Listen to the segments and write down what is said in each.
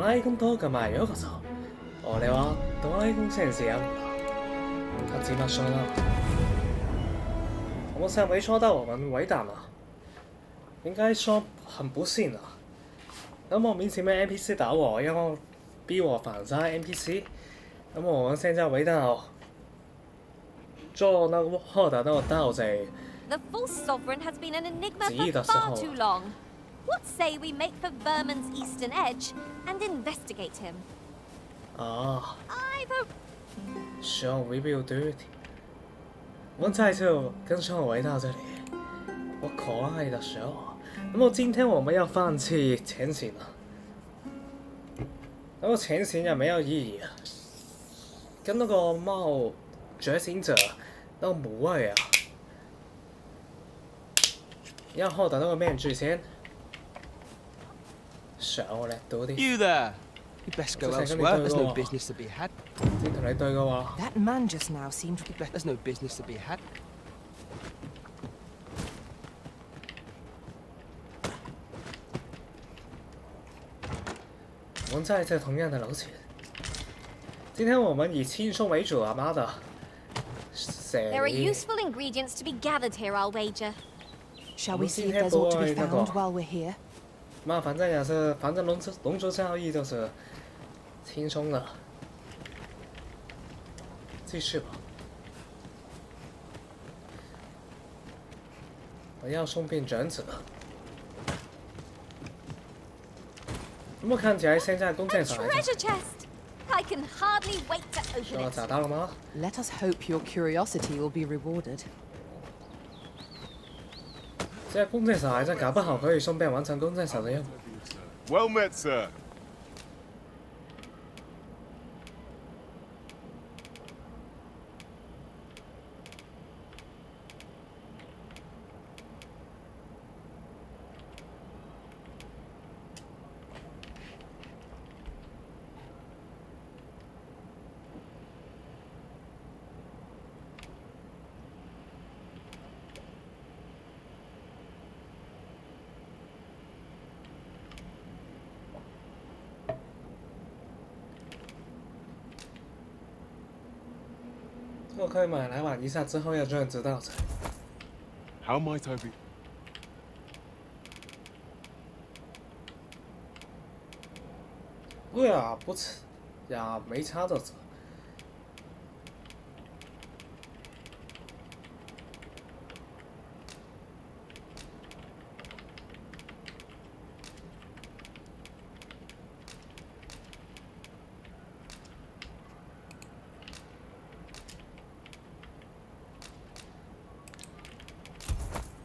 ドラえもん動画まへようこそ。俺はドラえもん先生了。他怎么说呢？我们现在没说到我们围挡了，应该说很不幸了。那莫名其妙 NPC 打我，然后逼我反杀 NPC。那么我们现在围到做那个获得那个盗贼。The false sovereign has been an enigma for far too long. What say we make for Vermin's eastern edge and investigate him? Ah. I've Sure, we will do it. 我们再次跟上围到这里，我可爱的时候。那么今天我们要放弃前行了。那么前行也没有意义啊，跟那个冒觉醒者那个无谓啊。要获得那个面具先。So let's do this. You there? You best go elsewhere. There's no business to be had. 先同你對嘅喎。 That man just now seemed. There's no business to be had. 我们在这同样的楼层。今天我们以轻松为主啊，妈的！ There are useful ingredients to be gathered here, I'll wager. Shall we see if there's ought to be found while we're here? 那反正也是，反正龙族教义就是轻松的，继续吧。我要送遍卷子。那么看起来现在弓箭手还在。 Treasure chest! I can hardly wait to open 说 it. 找到了吗？ Let us hope your curiosity will be rewarded. 现在弓箭手还在，搞不好可以顺便完成弓箭手的任务。 Well met, sir. 我可以买来玩一下，之后要这样知道才。 How might I be? 对啊，不吃呀，没差的子。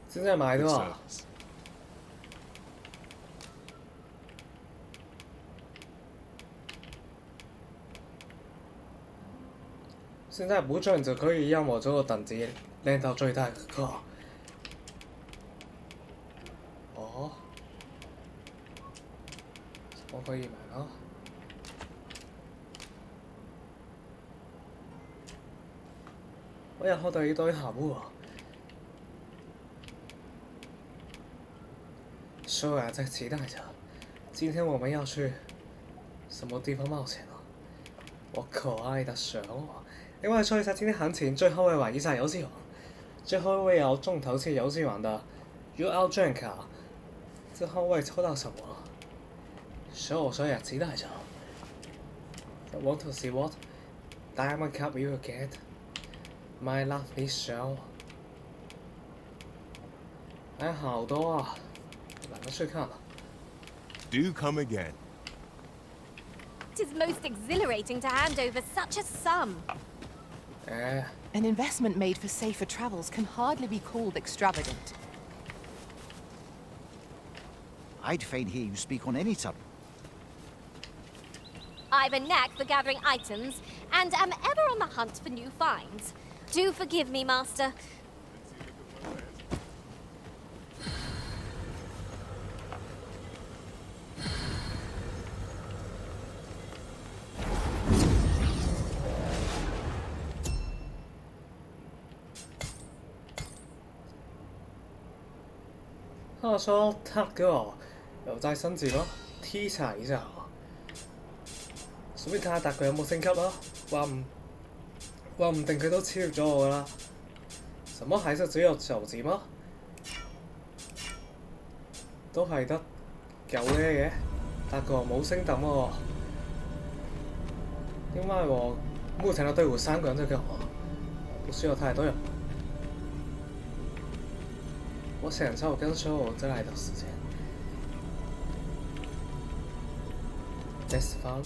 现在买的话，现在不这样子可以让我这个等级练到最大可靠。哦，我可以买了。我要获得一堆好物啊！ 所以啊，在期待着，今天我们要去什么地方冒险啊？我可爱的蛇啊！另外说一下今天行情，最后会玩一下游戏王，最后会有重头戏游戏王的 UL 卷卡，之后会抽到什么？所以啊，期待着。I want to see what diamond cup we will get. My lovely shell. 还有好多啊！ 懒得去看了。 Do come again. It is most exhilarating to hand over such a sum. 哎， An investment made for safer travels can hardly be called extravagant. I'd fain hear you speak on any subject. I've a knack for gathering items, and am ever on the hunt for new finds. Do forgive me, Master. 他说他给我有在升级吗？踢踩一下啊！順便睇下達佢有冇升級啊！話唔定佢都超越咗我㗎啦。什麼還是只有手指嗎？都係得9呢嘅，達哥冇升等喎。因為我目前的隊伍3個人就夠了，不需要太多人。我享受跟Cheryl這來的時間。That's fun.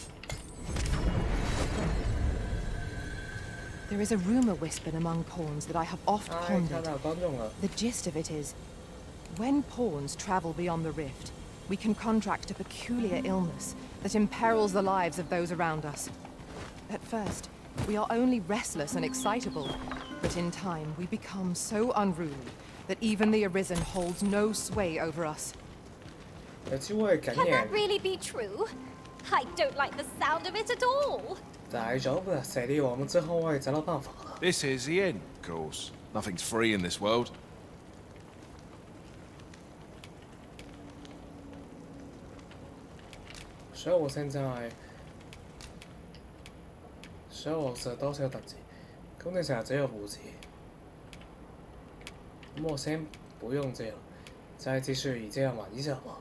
There is a rumor whispered among pawns that I have oft pondered. The gist of it is, when pawns travel beyond the rift, we can contract a peculiar illness that imperils the lives of those around us. At first, we are only restless and excitable, but in time we become so unruly that even the Arisen holds no sway over us. Can that really be true? I don't like the sound of it at all. This is the end, of course. Nothing's free in this world. 所以我現在，所以我是多少特技，咁你成日只有5級，咁我先不用這樣，再繼續以這樣玩一下吧。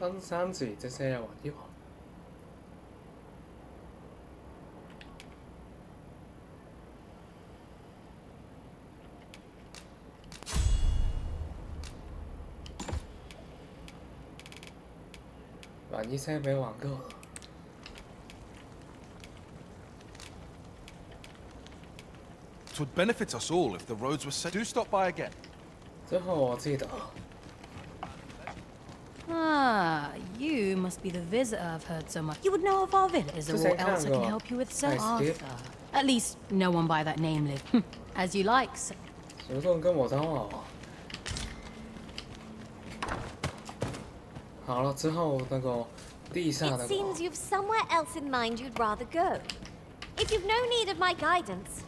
分3次這些玩一玩。玩一些沒玩過了。'Twould benefit us all if the roads were safe. Do stop by again. 最後我記得。Ah, you must be the visitor I've heard so much. You would know of our villas or what else I can help you with, Sir Arthur. At least, no one by that name live. As you like, sir. 主動跟我講話。好了，之後那個地下那個。It seems you've somewhere else in mind you'd rather go. If you've no need of my guidance,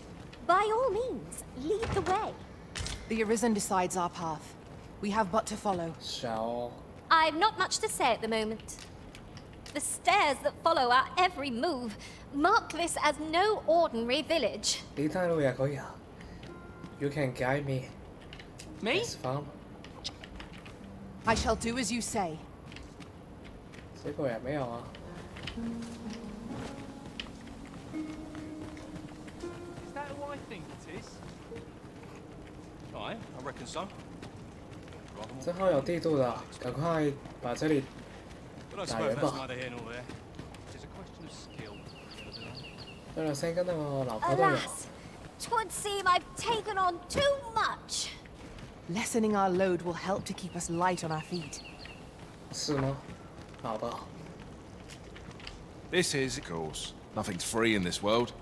by all means, lead the way. The Arisen decides our path. We have but to follow. Shall. I've not much to say at the moment. The stairs that follow our every move mark this as no ordinary village. You can guide me. Me? It's fun. I shall do as you say. 這個人沒有啊。Is that who I think it is? Aye, I reckon so. 之後有地圖的，趕快把這裡打完吧。對了，先跟那個老婆都有。Alas, 'twould seem I've taken on too much. Lessening our load will help to keep us light on our feet. 是嗎？好吧。This is, of course. Nothing's free in this world.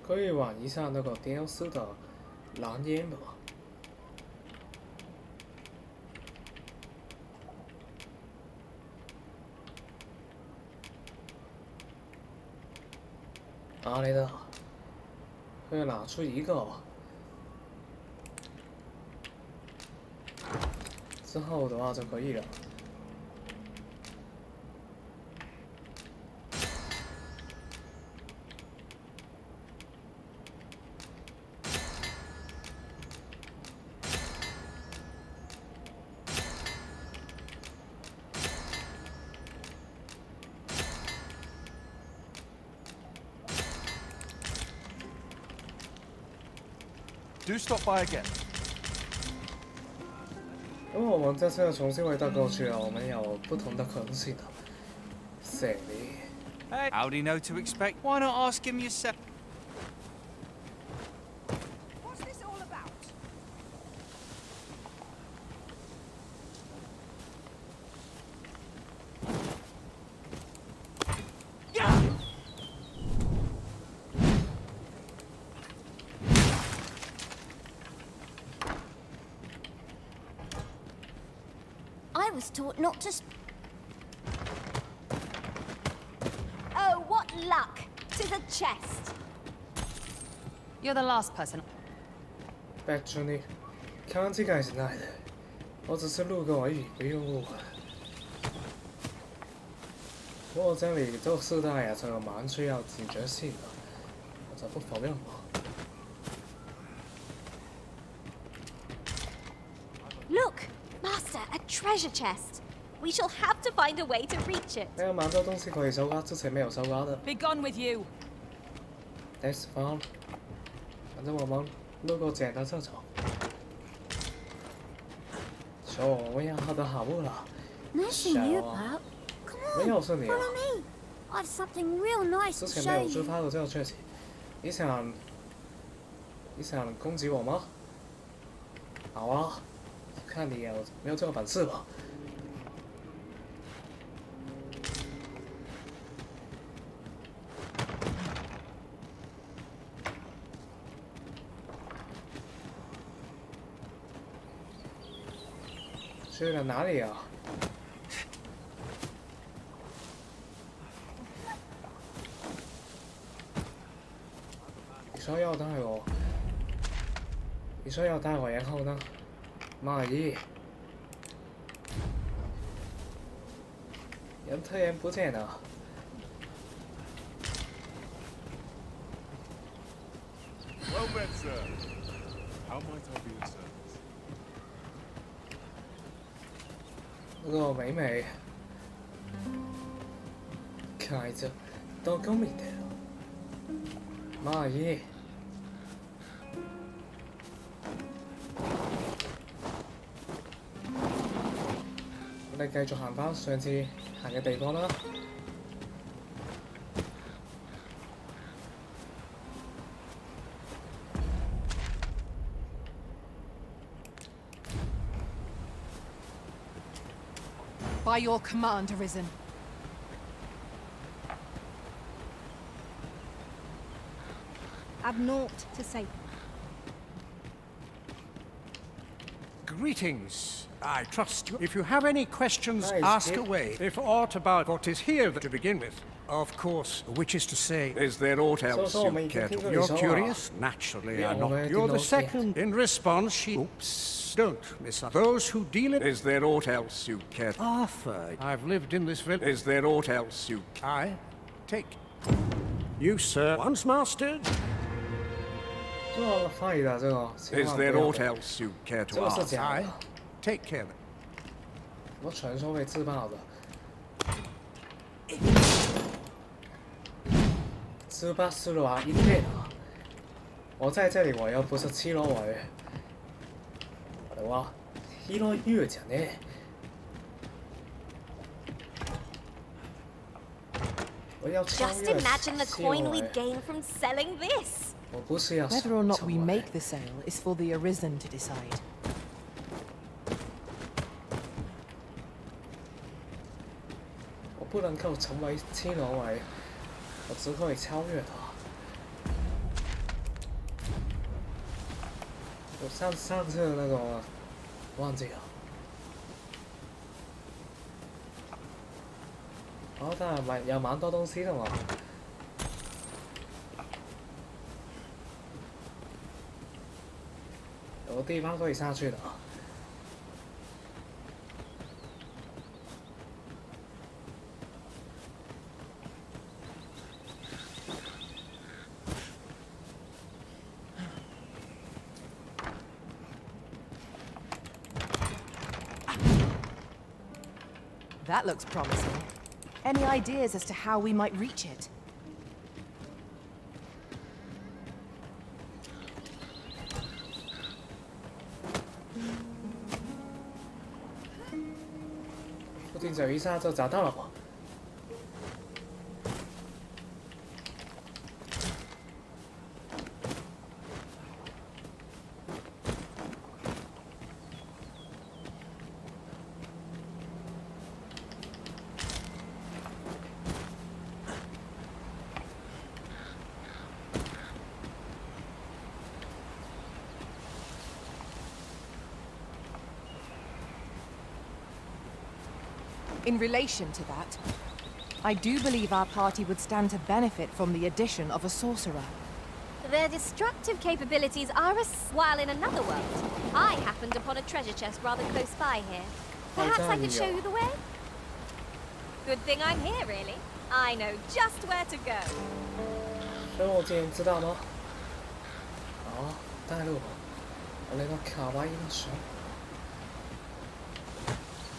可以玩一下那个 DLC 的蓝烟吧。哪里的？可以拿出一个。之后的话就可以了。Do stop by again. 因为我们这次重新回到过去了，我们有不同的可能性的。谁？ Hey, how do you know to expect? Why not ask him yourself? What's this all about? I was taught not to. Oh, what luck! 'Tis a chest. You're the last person. Back to me. 看这个是哪的？我只是路过而已，不用误会。不过这里这个世代啊，就蛮需要警觉性的，我就不否认了。 Look, Master, a treasure chest. We shall have to find a way to reach it. 那个蛮多东西可以收刮，之前没有收刮的。 Be gone with you. That's fine. 反正我们路过简单这走。说我们要好的好物了。 Nothing you about. Come 没 on, 有是你啊。 follow me. I've something real nice 之 to 前 show 没有知 you. 道的这个确实。你想攻击我吗？好啊，看你有没有这个本事吧。 去了哪里啊？你说要带我？你说要带我，然后呢？妈耶！人突然不见了。Well met, sir. How might I be of service? 那个美美，开着都够美的了。妈耶！我哋繼續行返上次行嘅地方啦。By your command, Arisen. I've naught to say. Greetings. I trust you. If you have any questions, Nice, ask kid. away. If aught about what is here to begin with. Of course, which is to say, is there aught else so you many care to? things You're so curious? Naturally, Yeah, I'm not. already You're the knows second. In response, she... Oops. Don't misunderstand. Those who deal in... Is there aught else you care to? Arthur, I've lived in this village. Is there aught else you... I take. You, sir, once mastered. 这个翻译的这个，千 Is 万不 there 要 aught else you care 这 to 个是 ask? 假 I 的， take care of it. 我传说会自爆的。自爆是吧？一定啊！我在这里，我又不是七楼尾。我的话，一楼越讲呢。我要超 Just 越 imagine the 七楼 coin 尾 we'd。gain from selling this. 我不是要 Whether or not we 成为 make the sale is for the Arisen to decide. 我不能够成为七楼尾，我只可以超越他。上次的那个忘记了。哦，但係有蠻多東西的嘛。有地方可以下去的。That looks promising. Any ideas as to how we might reach it?附近走一下就找到了。In relation to that, I do believe our party would stand to benefit from the addition of a sorcerer. Their destructive capabilities are while in another world. I happened upon a treasure chest rather close by here. Perhaps I could show you the way? Good thing I'm here, really. I know just where to go. 所以我之前知道吗？哦，带路，我那个卡哇伊的蛇。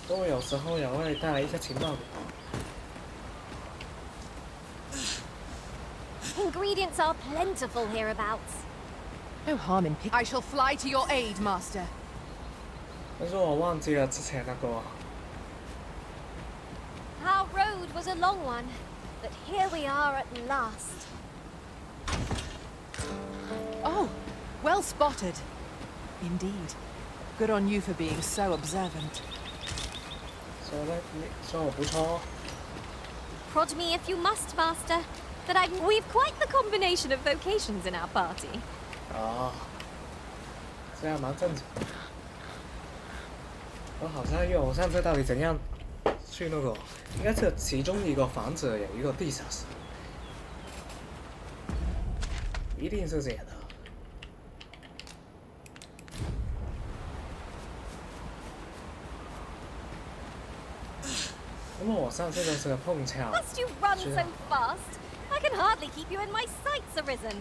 都有时候也会带来一些情报的。Ingredients are plentiful hereabouts. No harm in I shall fly to your aid, Master. 但是我忘记了之前那个。Our road was a long one, but here we are at last. Oh, well spotted. Indeed. Good on you for being so observant. 说我不错。Prod me if you must, Master. But we've quite the combination of vocations in our party. 哦，这样蛮正常。我好像因为我上次到底怎样去那个，应该是其中一个房子有一个地下室，一定是这样的。因为我上次就是碰巧。Must you run so fast? I can hardly keep you in my sights, Arisen.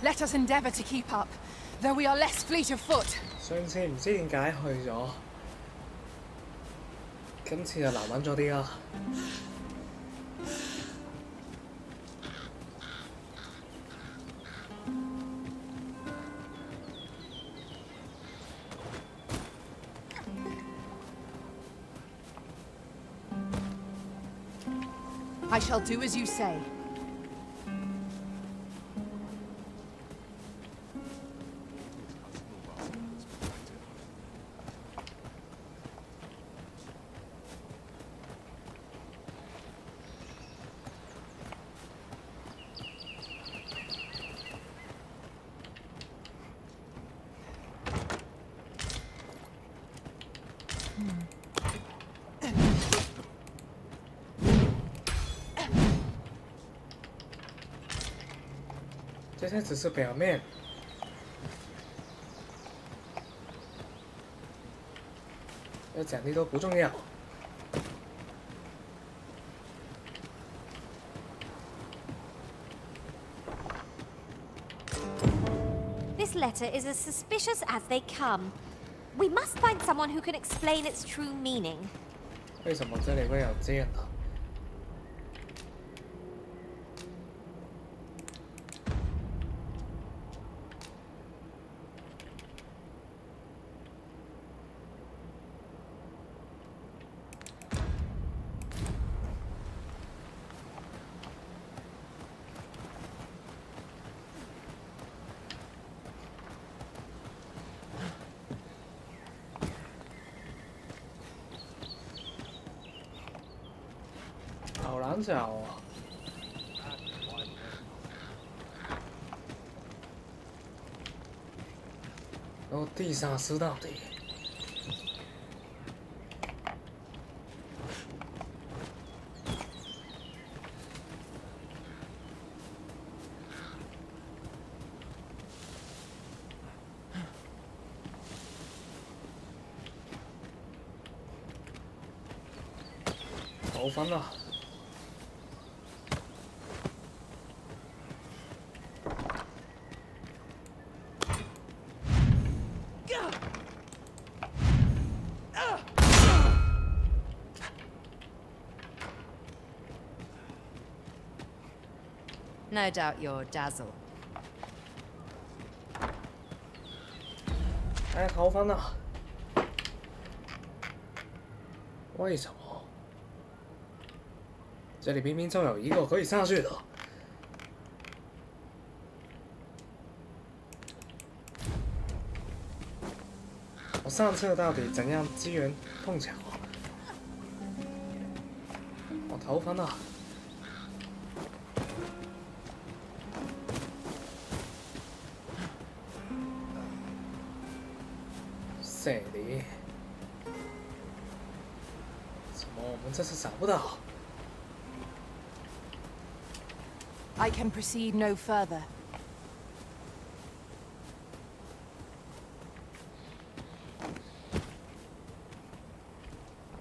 Let us endeavour to keep up, though we are less fleet of foot. 上次唔知點解去咗，今次就難揾咗啲啦。I shall do as you say. Hmm. 这些只是表面，要奖励都不重要。This letter is as suspicious as they come. We must find someone who can explain its true meaning. 为什么这里会有这样的？好难找啊！然后地下室到底。好烦啊！No doubt you're dazzled. 哎，好烦啊！为什么？这里明明就有一个可以下去的。我上次到底怎样机缘碰巧？我头烦啊！这里，怎么我们这次找不到？ I can proceed no further.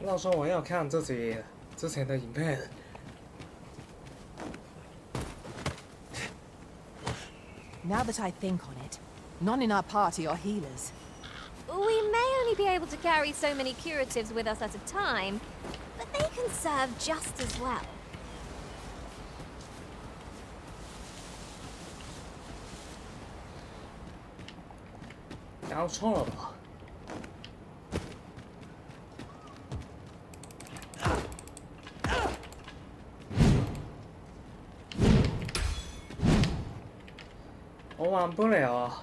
要说我要看自己之前的影片。Now that I think on it, none in our party are healers. We may only be able to carry so many curatives with us at a time, but they can serve just as well. 搞错了吧？我玩不了啊！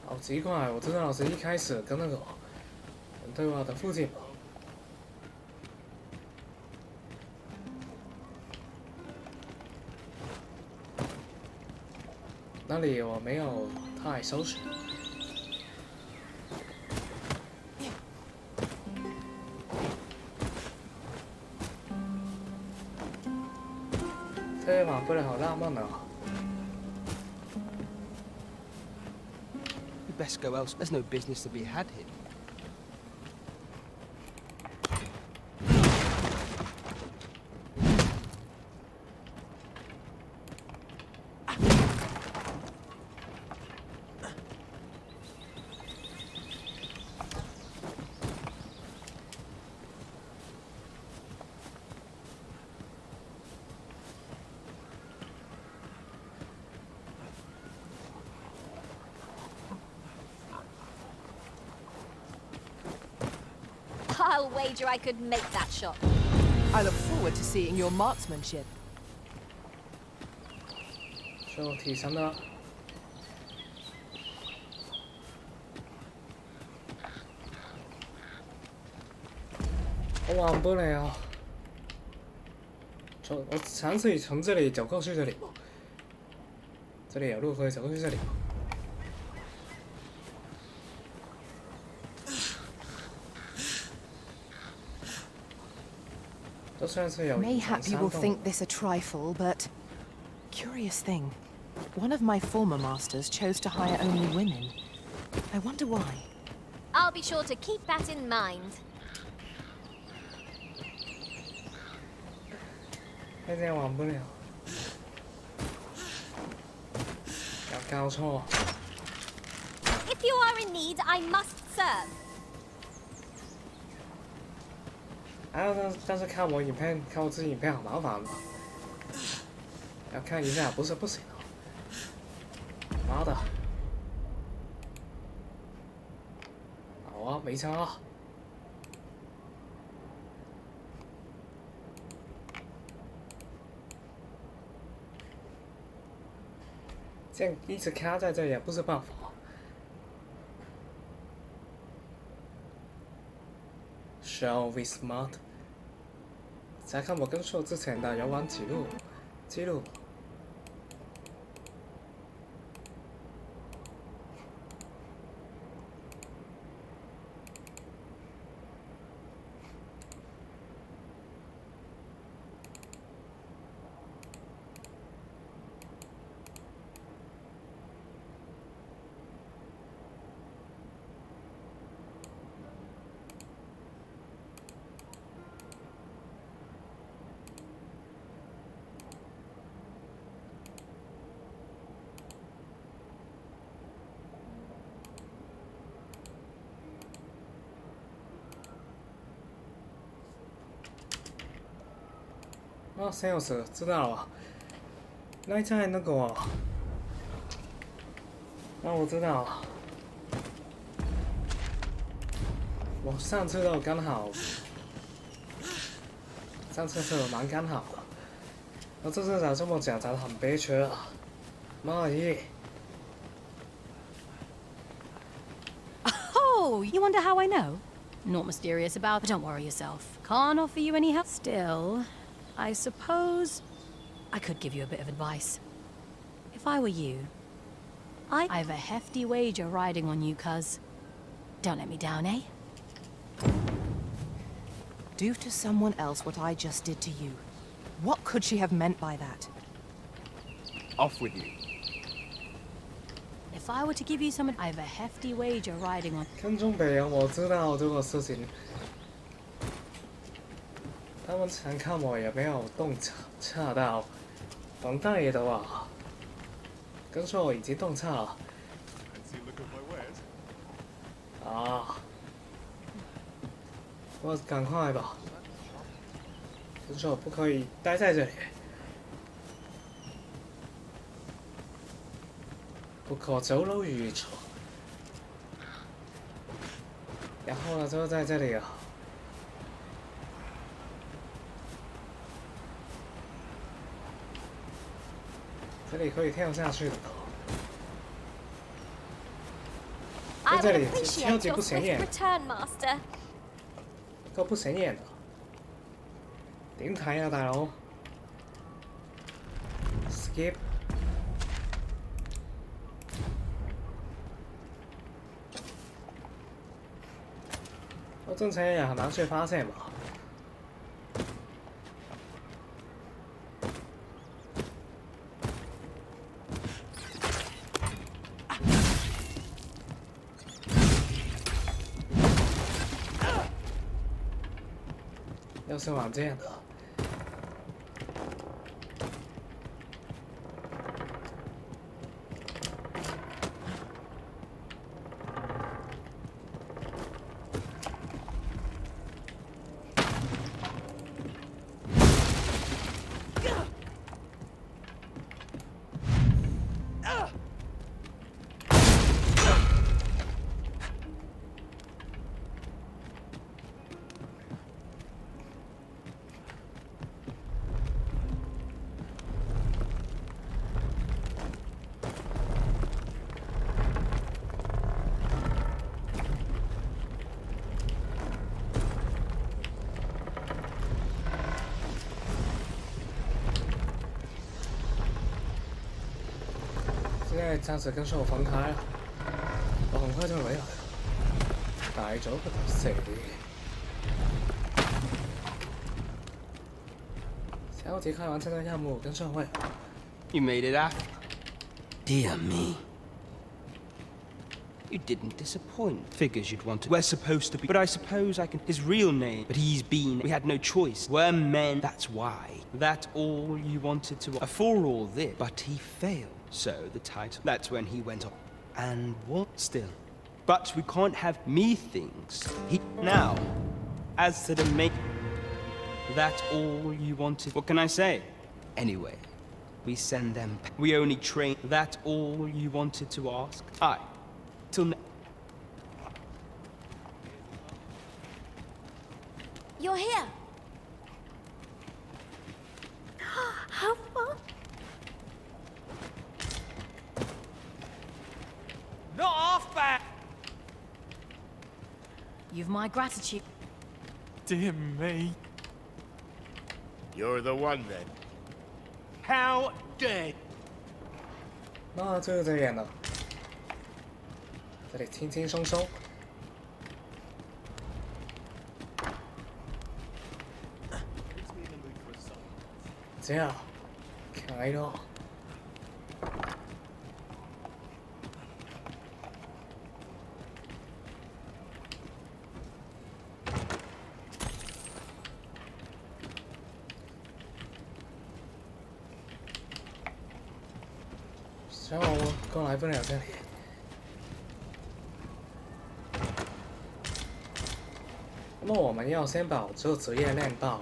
好奇怪，我知道是一开始跟那个人对话的附近吧。那里我没有太熟悉。这玩不了好纳闷啊。 Best go else. There's no business to be had here. I'll wager I could make that shot. I look forward to seeing your marksmanship. 是我提升的。我玩不了。我尝试从这里走过去这里。这里有路可以走过去这里。Mayhap you will think this a trifle, but curious thing. One of my former masters chose to hire only women. I wonder why. I'll be sure to keep that in mind. 这样玩不了，要搞错。 If you are in need, I must serve. 但是看我影片，看我自己影片好麻烦的，要看一下，不是不行哦。妈的！好啊，没差啊。这样一直卡在这也不是办法。 Shall we smart？ 再看我跟硕之前的游玩记录。啊 ，sales 知道了，那在那个，那我知道了，我上次都刚好，上次是蛮刚好的，我这次咋这么讲，咱很悲催啊，妈耶！ Oh, you wonder how I know? Not mysterious about it. Don't worry yourself. Can't offer you any help. Still, I suppose I could give you a bit of advice. If I were you, I've a hefty wager riding on you, cuz. Don't let me down, eh? Do to someone else what I just did to you. What could she have meant by that? Off with you. If I were to give you some, I've a hefty wager riding on. 跟踪北洋，我知道这个事情。他们想看我有没有洞察到，等待的话，跟说我已经洞察了。啊！我赶快吧，跟说我不可以待在这里。 不可走漏雨错，然后呢，就在这里啊，这里可以跳下去的，在这里超级不显眼，够不显眼的，點睇啊，大佬 ？Skip。 我正常人很难去发现吧。要是玩这样的。 现在暂时跟受分开了，我很快就回来了。帶咗個死。豪杰开完这个任务跟社会。You made it after. Dear me. You didn't disappoint. Figures you'd want to. We're supposed to be. But I suppose I can. His real name. But he's been. We had no choice. We're men. That's why. That's all you wanted to. For all this. But he failed. So the title. That's when he went on. And what? Still. But we can't have me things. He. Now. As to the make. That's all you wanted. What can I say? Anyway. We send them. We only train. That's all you wanted to ask? Aye. Till You're here. How fun! Not half bad! You've my gratitude. Dear me. You're the one then. How dare! 那这个在演了，这里轻轻松松。这样，开了。然后我刚来不了这里。那么我们要先把这职业练到。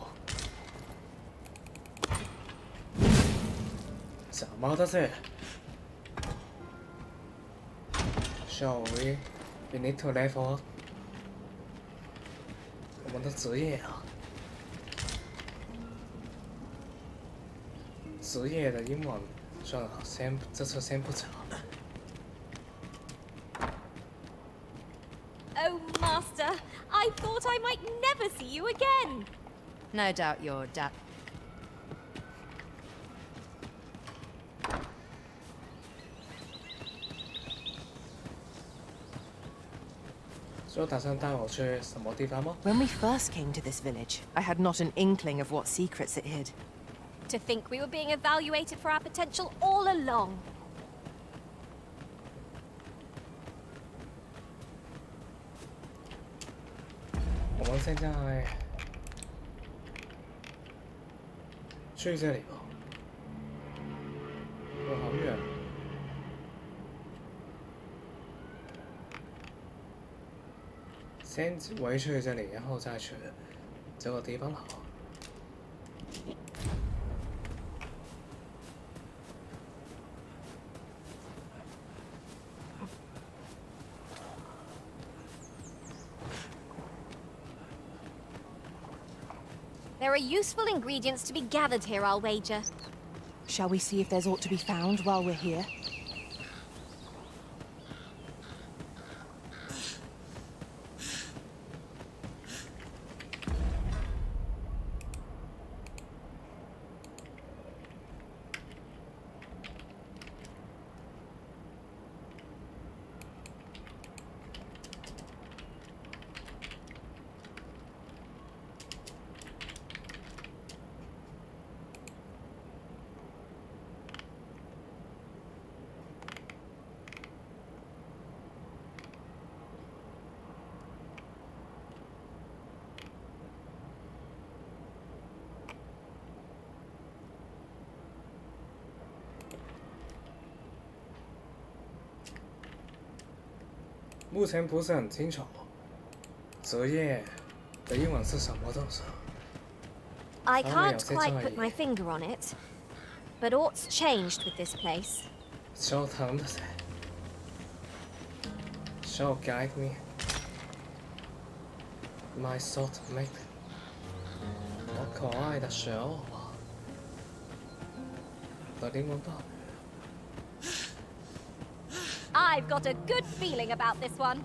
什么的是 ？Shall we? You need to level up 我们的职业啊，职业的英文算了，这次先不查。Oh, Master, I thought I might never see you again. No doubt your dad. 说打算带我去什么地方吗？ When we first came to this village, I had not an inkling of what secrets it hid. To think we were being evaluated for our potential all along. 我们现在去这里吧，我好远。先回去这里，然后再去这个地方好。There are useful ingredients to be gathered here, I'll wager. Shall we see if there's aught to be found while we're here?目前不是很清楚，职业的英文是什么东西？ I can't quite put my finger on it, but aught's changed with this place. 手疼的是 ，Shall guide me. My sort mate. 好可爱的手啊！的英文报。 I've got a good feeling about this one.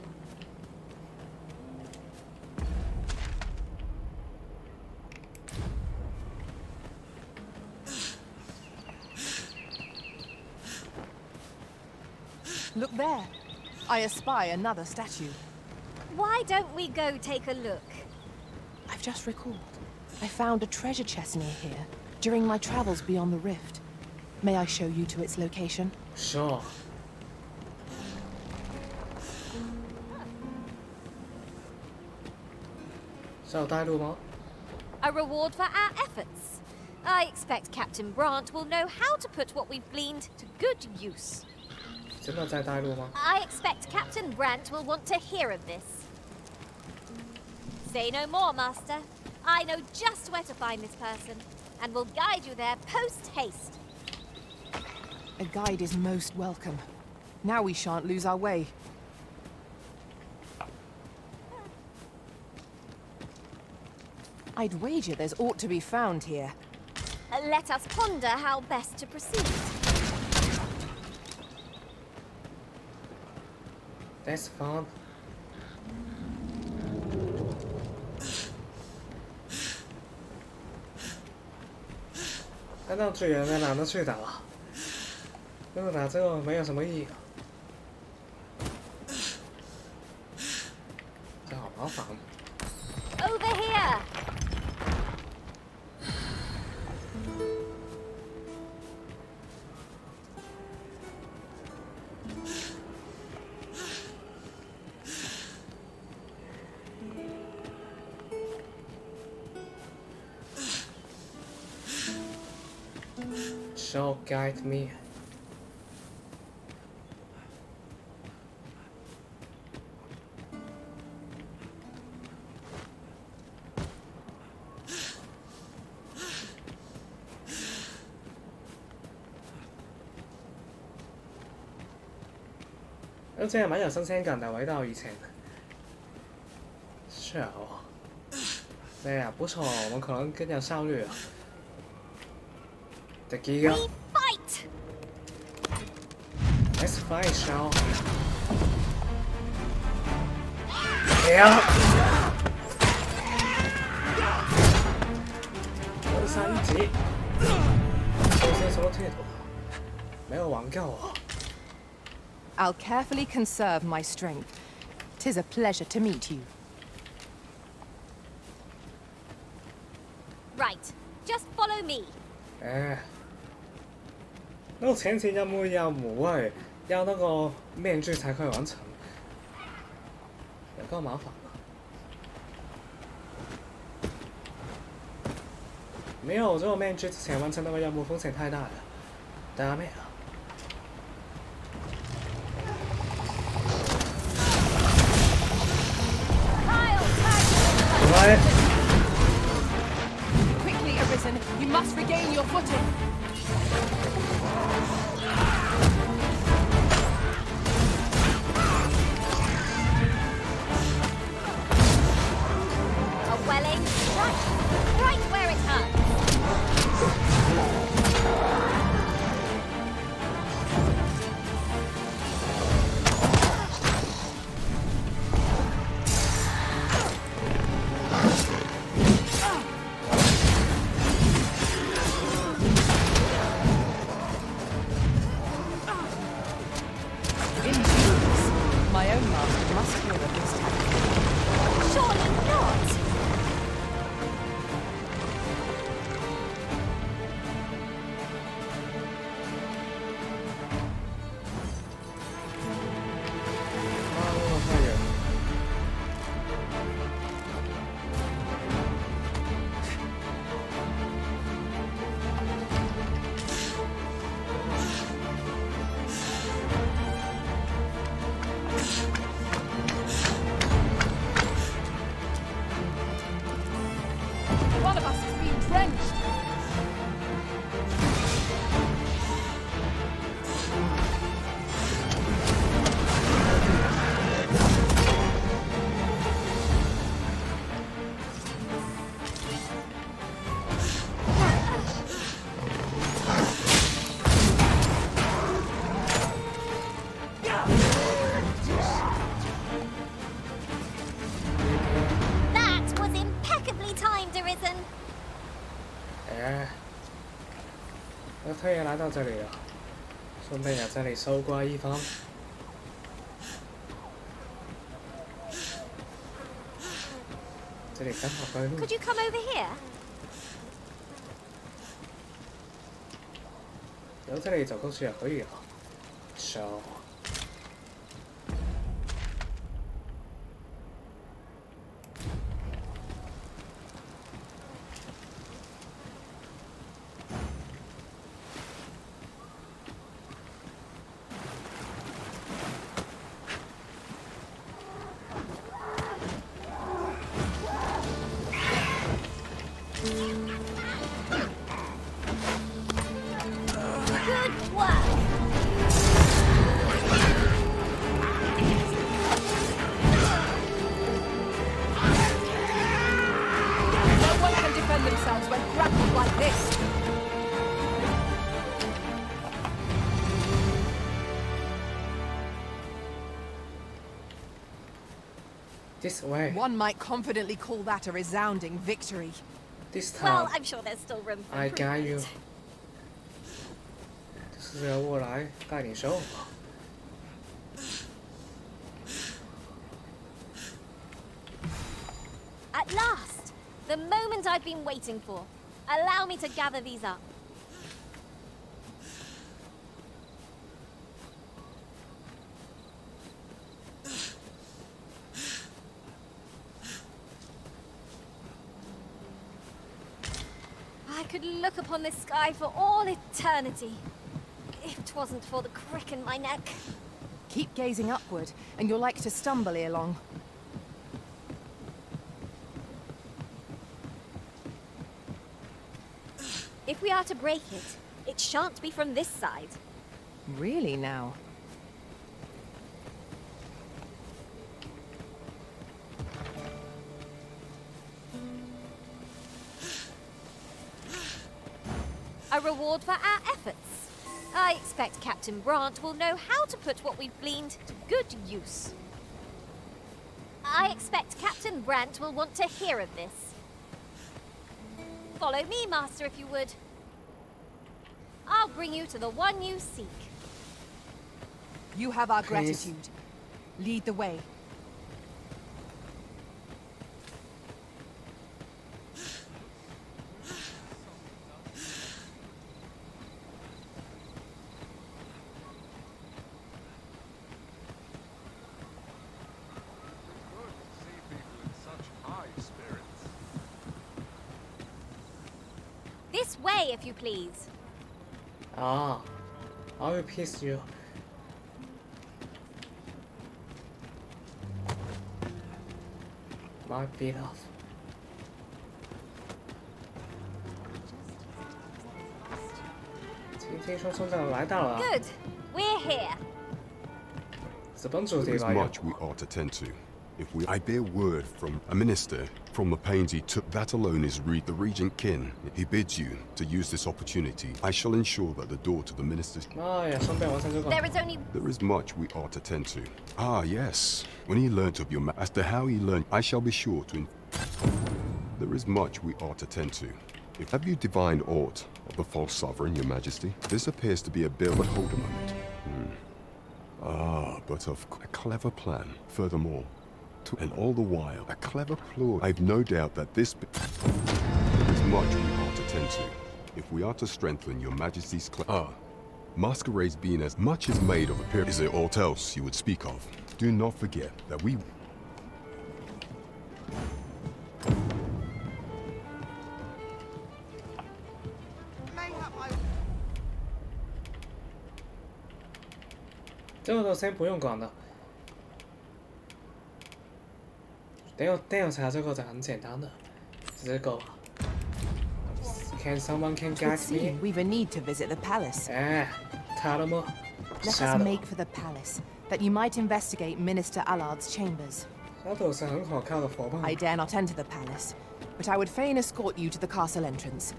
Look there. I espy another statue. Why don't we go take a look? I've just recalled. I found a treasure chest near here. during my travels beyond the rift. May I show you to its location? Sure. 是有带路吗？ A reward for our efforts. I expect Captain Brandt will know how to put what we've gleaned to good use. 真的在带路吗？ I expect Captain Brandt will want to hear of this. Say no more, Master. I know just where to find this person, and will guide you there post-haste. A guide is most welcome. Now we shan't lose our way. I'd wager there's aught to be found here. Let us ponder how best to proceed. That's fun. 看到巨人了，懒得去打了。如果打这个没有什么意义了，这好麻烦。 Over here! So guide me. 真係蠻有新鮮感的，回到以前。是啊，對呀，不錯，我們可能更有效率啊。敵啊 Fight!！Let's fight, shall? 呀！二三一級，首先什麼退圖？沒有玩夠啊！ I'll carefully conserve my strength. 'Tis a pleasure to meet you. Right, just follow me. 那個前期任務要無謂，要那個面具才可以完成，有夠麻煩啊！沒有這個面具之前完成那個任務風險太大了，ダメ了。 Quickly, Arisen. You must regain your footing. A welling right where it hurts. My own master must hear of this tactic. Surely not. One of us has been drenched. That was impeccably timed, Arisen. 我特意來到這裡了，順便也這裡搜刮一番。這裡剛好對路。 Could you come over here? 留這裡就高處也可以啊。So Good work! No one can defend themselves when grappled like this. this way. One might confidently call that a resounding victory. This Well, time I'm sure there's still room for I guide you. improvement. 这是由我来带你生活。At last! The moment I've been waiting for. Allow me to gather these up. I could look upon this sky for all eternity, if 'twasn't for the crick in my neck. Keep gazing upward, and you're like to stumble ere long. If we are to break it, it shan't be from this side. Really now? A reward for our efforts. I expect Captain Brant will know how to put what we've gleaned to good use. I expect Captain Brant will want to hear of this. Follow me, Master, if you would. I'll bring you to the one you seek. You have our Please. gratitude. Lead the way. This way, if you please. Ah, I will piss you. My beat off. 轻轻松松的来到了 Good. We're here. 日本主题 There is 吧。 much we ought to tend to. I bear word from a minister, from the pains he took, that alone is the regent kin. He bids you to use this opportunity. I shall ensure that the door to the minister's... 哎呀，顺便完成这个。 There is only There is much we ought to tend to. Ah, yes. When he learnt of your as to how he learned, I shall be sure to... There is much we ought to tend to. Have you divined aught of the false sovereign, your majesty? This appears to be a bill, but hold a moment. Ah, but of a clever plan. Furthermore, and all the while, a clever ploy. I've no doubt that this... There is much we ought to tend to. If we are to strengthen your majesty's masquerades being as much as made of appearance. Is there aught else you would speak of? Do not forget that we... 这个都先不用管了。等我查这个就很简单的，这个。Can someone can It would guide seem me? we've a need to visit the palace. 哎，看了吗？ Let us make for the palace, that you might investigate Minister Allard's chambers. 小朵是很可靠的伙伴。 I dare not enter the palace, but I would fain escort you to the castle entrance.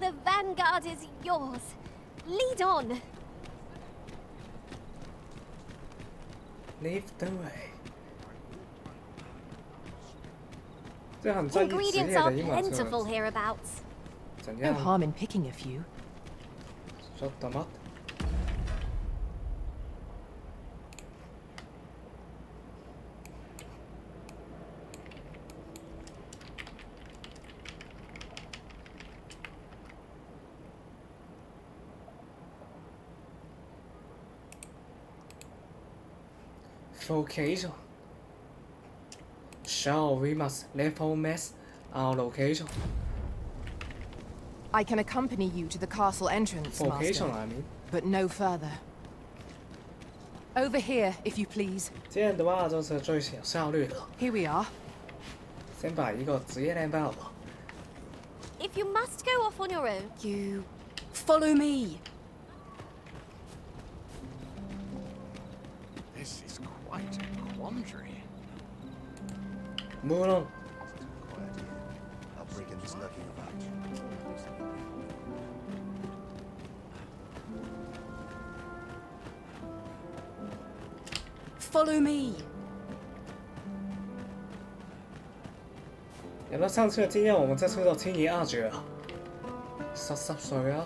the vanguard is yours. Lead on. Lead the way. 这很在意职 Ingredients 业 are 的英文是 plentiful hereabouts. 怎 No 样？ harm in picking a few. ちょっと待って。Vocation. Shall we must level mass our location? I can accompany you to the castle entrance, Vocation, Master, I mean. but no further. Over here, if you please. 这样的话就是最有效率了。 Here we are. 先把一个职业练爆吧。 If you must go off on your own, You follow me. This is quite a quandary. Move on. Brigands lurking about. Follow me. 有了上次的经验，我们这次就轻而易举了。濕碎啊！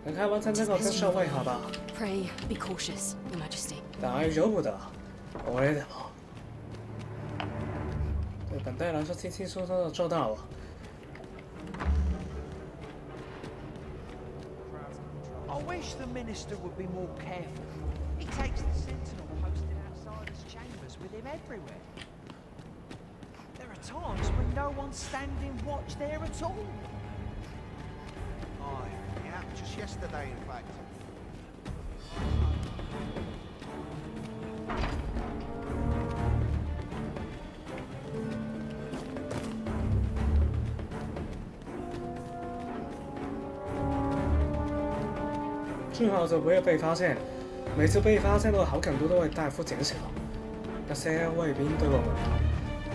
很快完成这个跟社会好吧？ Pray, be cautious, Your Majesty. 大丈夫的，我来的。对本队来说，轻轻松松的做到了。 I wish the minister would be more careful. He takes the sentinel posted outside his chambers with him everywhere. There are times when no one's standing watch there at all. Aye, yeah, just yesterday, in fact. "最好就不要被发现，每次被发现的好感度都会大幅减小。那些卫兵对我们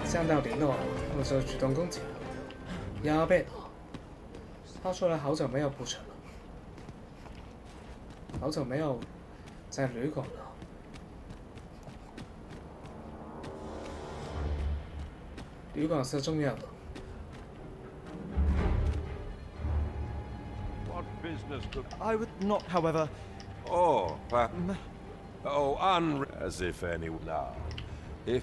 降到零了，或者主动攻击了，压背了。他出来好久没有补成了，好久没有在旅馆了。旅馆是重要的。 What business could... I would not, however... Oh, as if anyone... Now, if...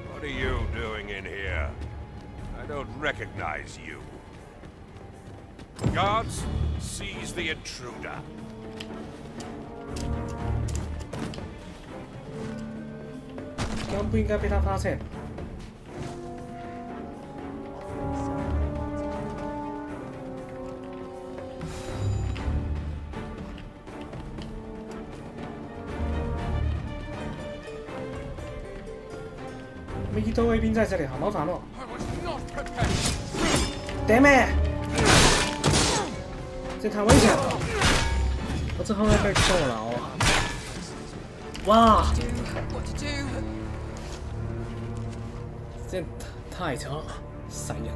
What are you doing in here? I don't recognize you. Guards, seize the intruder. 刚不应该被他发现。我们一堆卫兵在这里，好麻烦哦。Damn it！ 这太危险了，我这后面被坐牢啊！哇！ 这太扯了，三人。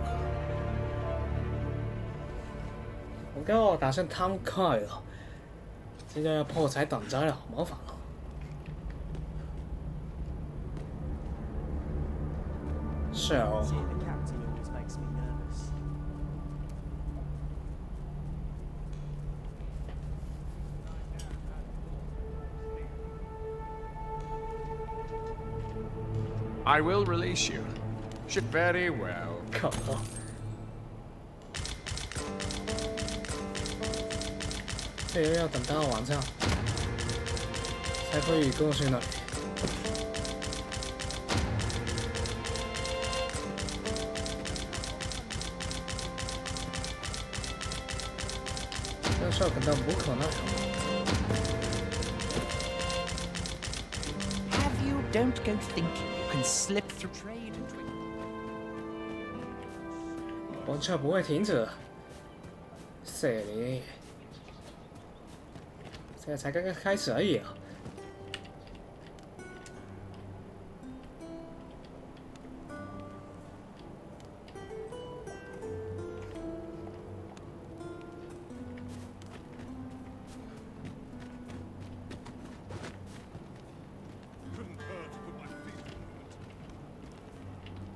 我刚刚打算贪快了，现在要破财挡灾了，好麻烦了。是哦。 I will release you. Very well. 靠！这又要等到晚上才可以过去那里。这事儿可能无可奈何。 Have you? Don't go thinking you can slip through trade and drink. 我车不会停止。谢你，现在才刚刚开始而已啊。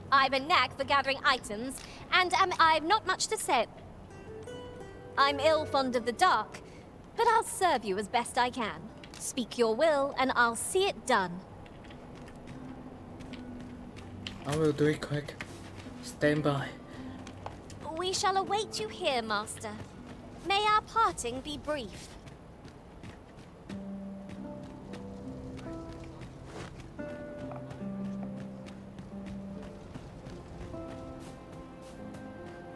I've a knack for gathering items, and I've not much to say. I'm ill fond of the dark, but I'll serve you as best I can. Speak your will, and I'll see it done. I will do it quick. Stand by. We shall await you here, Master. May our parting be brief.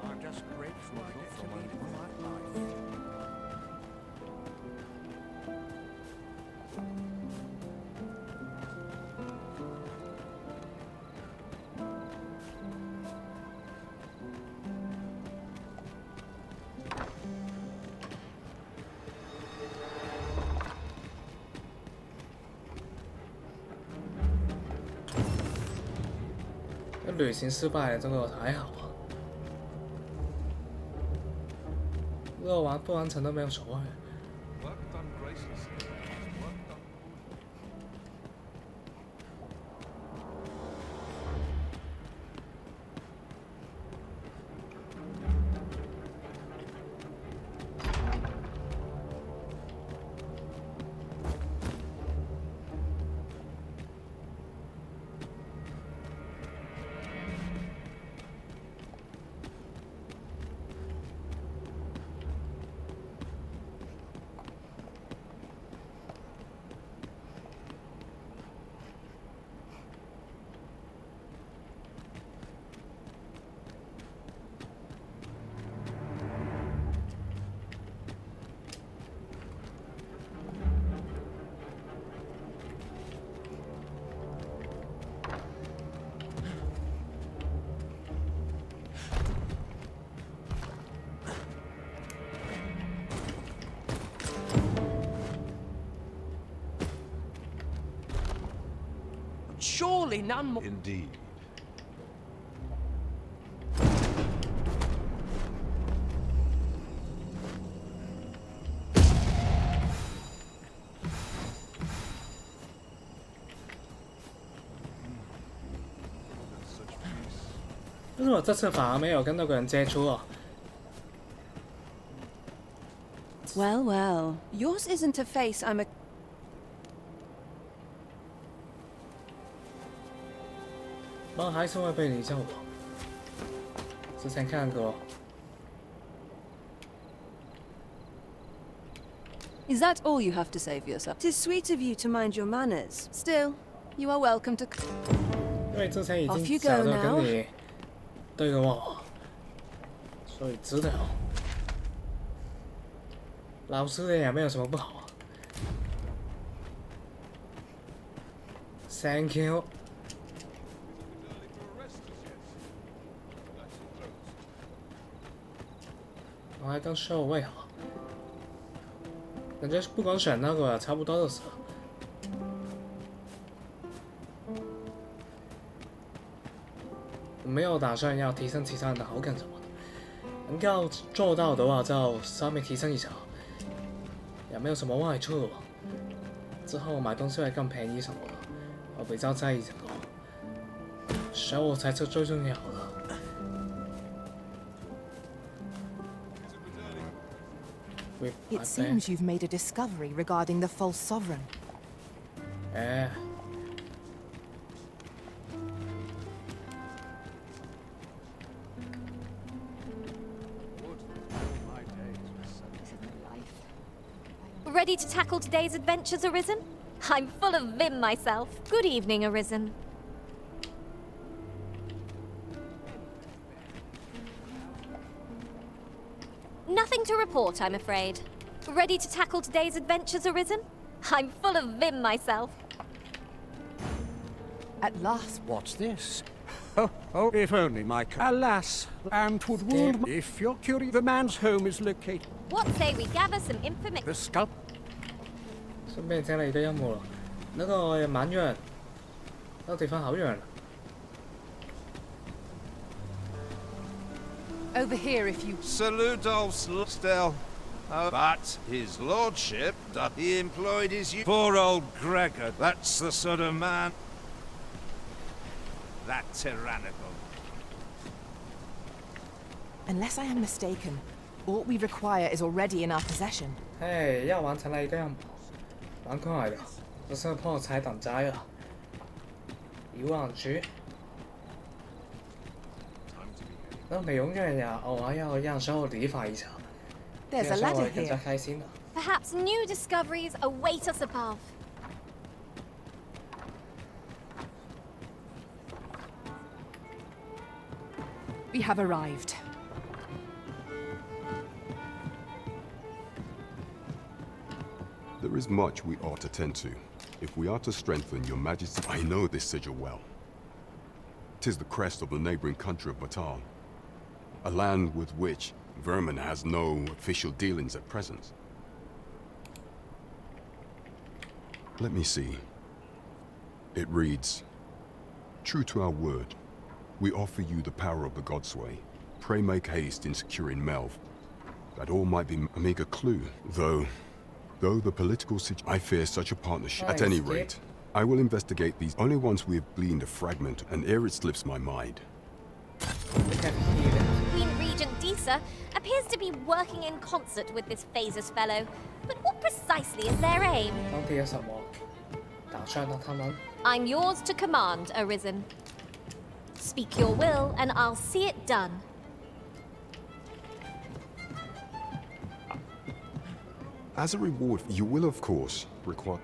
I'm just grateful I get to lead a quiet life.那旅行失败了，这个还好啊。这个完不完成都没有所谓。Work done gracelessly. Work done. ？Surely none more. Indeed. 为什么这次反而没有跟那个人接触啊？ Well, well. Yours isn't a face I'm a... 妈还是会被你叫我。之前看过。 Is that all you have to say for yourself? 'Tis sweet of you to mind your manners. Still, you are welcome to... 因为之前已经早就跟你对过，所以知道。老实点也没有什么不好啊。Thank you。 我还刚收位好，感觉不管选那个差不多的事。我没有打算要提升其他人的好感什么的，能够做到的话就稍微提升一下，也没有什么坏处。之后买东西会更便宜什么的，我比较在意这个，所以我才是最重要的。 It seems you've made a discovery regarding the false sovereign. 哎，Ready to tackle today's adventures, Arisen? I'm full of vim myself. Good evening, Arisen. Nothing to report, I'm afraid. Ready to tackle today's adventures, Arisen? I'm full of vim myself. At last. What's this? Oh, if only my... Alas, and 'twould wound me. If you're curious, the man's home is located... What say we gather some information? The sculpt... 顺便加了一个任务了，那个也蛮远，那个地方好远。 Over here if you... Salute old Still. But his lordship, he employed his... Poor old Gregor, that's the sort of man... That tyrannical. Unless I am mistaken, all we require is already in our possession. 嘿，要完成了一个任务，蛮快的，只是破财挡灾了。1万局。那美容院呀，偶尔要让稍后理发一下，这 There's 样 a 稍 ladder 微更加 here. 开心了。 Perhaps new discoveries await us above. We have arrived. There is much we ought to tend to, if we are to strengthen your majesty. I know this sigil well. 'Tis the crest of the neighboring country of Batal, a land with which Vermin has no official dealings at present. Let me see. It reads, "True to our word, we offer you the power of the Godsway. Pray make haste in securing Melv, that all might be a meager clue, though the political situation, I fear such a partnership. At any rate, I will investigate these only once we have gleaned a fragment, and ere it slips my mind." Queen Regent Disa appears to be working in concert with this Phases fellow. But what precisely is their aim? 当地有什么？打算让他们 I'm yours to command, Arisen. Speak your will, and I'll see it done. As a reward, you will of course require...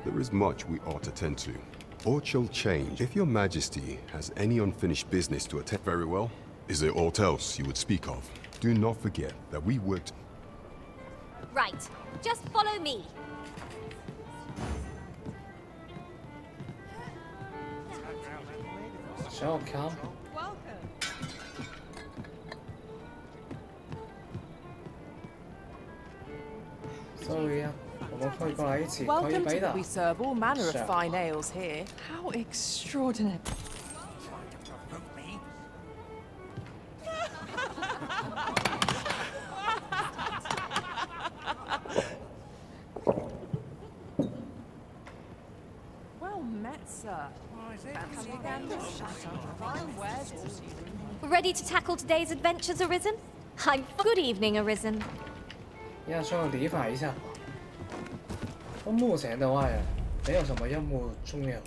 There is much we ought to tend to. Aught shall change. If your majesty has any unfinished business to attend... Very well. Is there aught else you would speak of? Do not forget that we worked... Right. Just follow me. Cheryl come. Sorry 啊，我们会过来一起喝一 Welcome 杯 to 的。 We serve all manner of Sure. fine ales here. How extraordinary. Well met, sir. Fancy again this shadow. Fine wares all season. Ready to tackle today's adventures, Arisen? Good evening, Arisen. 要稍微理发一下。我目前的话呀，没有什么任务重要，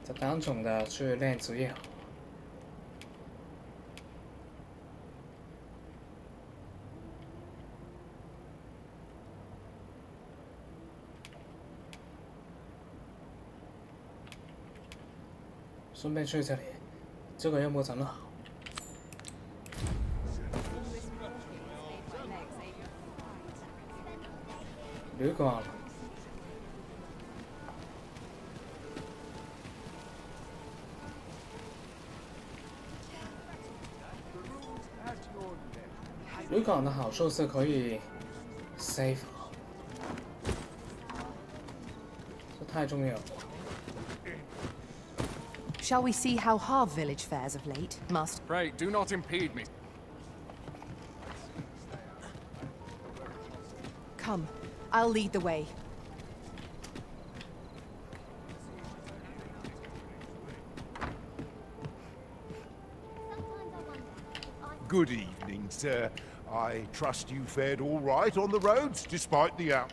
就单纯的去练职业。顺便去这里，这个任务真的好。旅馆。旅馆的好处是可以 save， 这太重要了。 Shall we see how Harv Village fares of late? Must. Pray, do not impede me. Come, I'll lead the way. Good evening, sir. I trust you fared all right on the roads, despite the out.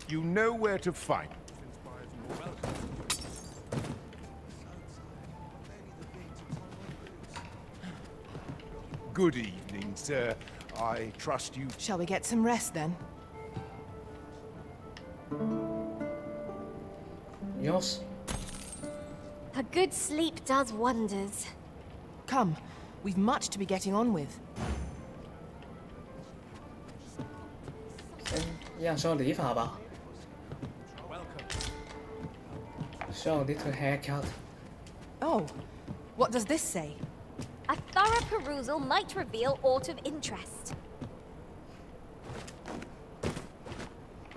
You know where to find. Good evening, sir. I trust you. Shall we get some rest then? Yes. A good sleep does wonders. Come, we've much to be getting on with. 先让稍微理发吧。Show little haircut. Oh, what does this say? A thorough perusal might reveal aught of interest.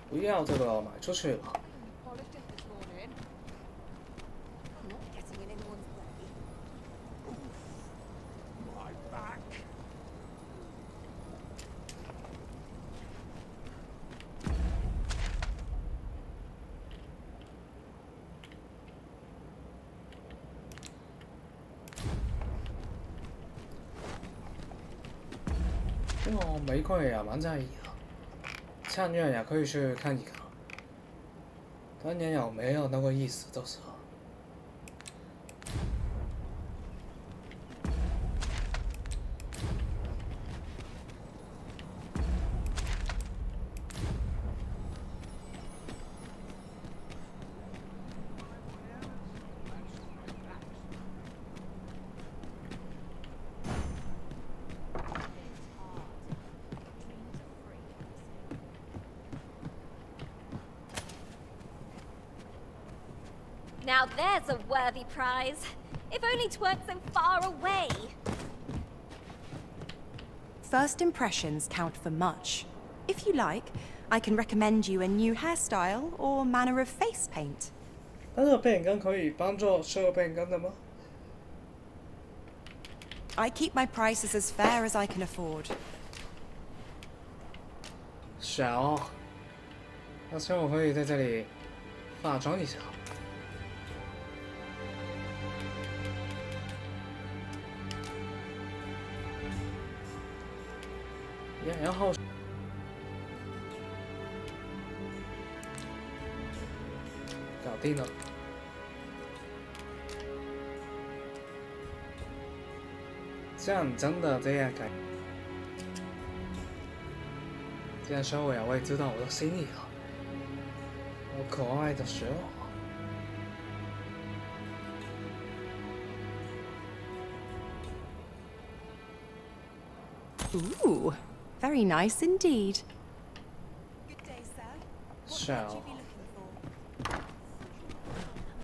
不要这个，买出去吧。 哦，没贵啊，蛮在意啊。趁热也可以去看一看。当年有没有那个意思，到时候。 Now there's a worthy prize. If only 'tweren't so far away. First impressions count for much. If you like, I can recommend you a new hairstyle or manner of face paint. 那这个变更可以帮助设变更的吗？ I keep my prices as fair as I can afford. 小，而且我可以在这里化妆一下。 然后搞定了。这样真的这样改，这样稍微我也知道我的心意了。我可爱的时候。 Ooh, very nice indeed. Shall.